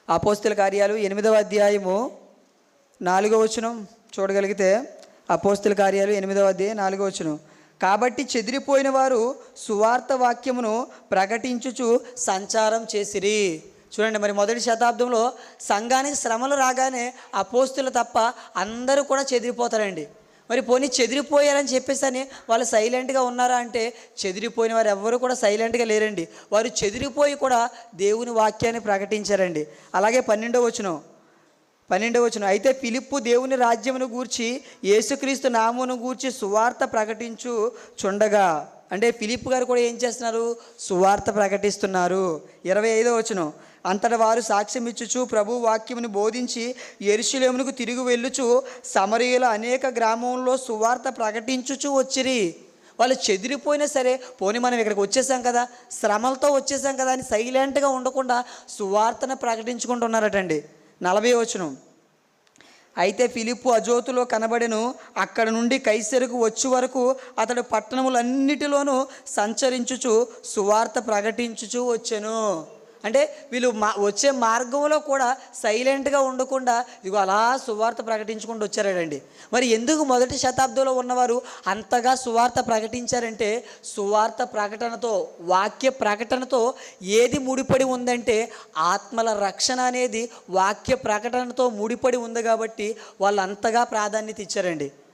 అపోస్తుల కార్యాలు 8వ అధ్యాయము 4వ వచనం చూడగలిగితే, అపోస్తుల కార్యాలు 8వ అధ్యాయం 4వ వచనం. కాబట్టి చెదిరిపోయిన వారు సువార్త వాక్యమును ప్రకటించుచు సంచారం చేసిరి. చూడండి, మరి మొదటి శతాబ్దంలో సంఘానికి శ్రమలు రాగానే అపోస్తులు తప్ప అందరూ కూడా చెదిరిపోతారండి. మరి పోనీ చెదిరిపోయారని చెప్పేసి అని వాళ్ళు సైలెంట్గా ఉన్నారా అంటే, చెదిరిపోయిన వారు ఎవ్వరూ కూడా సైలెంట్గా లేరండి. వారు చెదిరిపోయి కూడా దేవుని వాక్యాన్ని ప్రకటించారండి. అలాగే 12వ వచనం, అయితే ఫిలిప్పు దేవుని రాజ్యమును గూర్చి యేసుక్రీస్తు నామమును గూర్చి సువార్త ప్రకటించు చుండగా, అంటే ఫిలిప్ గారు కూడా ఏం చేస్తున్నారు? సువార్త ప్రకటిస్తున్నారు. 25వ వచనం, అంతటా వారు సాక్ష్యం ఇచ్చుచు ప్రభు వాక్యమును బోధించి యెరూషలేమునకు తిరిగి వెళ్ళుచు సమరయుల అనేక గ్రామంలో సువార్త ప్రకటించుచు వచ్చిరి. వాళ్ళు చెదిరిపోయినా సరే, పోనీ మనం ఇక్కడికి వచ్చేసాం కదా, శ్రమలతో వచ్చేసాం కదా అని సైలెంట్గా ఉండకుండా సువార్తను ప్రకటించుకుంటున్నారటండి. 40వ వచనం, అయితే ఫిలిప్పు అజోతులో కనబడెను. అక్కడ నుండి కైసరుకు వచ్చే వరకు అతడు పట్టణములన్నిటిలోనూ సంచరించుచు సువార్త ప్రకటించుచు వచ్చెను. అంటే వీళ్ళు వచ్చే మార్గంలో కూడా సైలెంట్గా ఉండకుండా ఇదిగో అలా సువార్త ప్రకటించుకుంటూ వచ్చారండి. మరి ఎందుకు మొదటి శతాబ్దంలో ఉన్నవారు అంతగా సువార్త ప్రకటించారంటే, సువార్త ప్రకటనతో, వాక్య ప్రకటనతో ఏది ముడిపడి ఉందంటే ఆత్మల రక్షణ అనేది వాక్య ప్రకటనతో ముడిపడి ఉంది. కాబట్టి వాళ్ళు అంతగా ప్రాధాన్యత ఇచ్చారండి.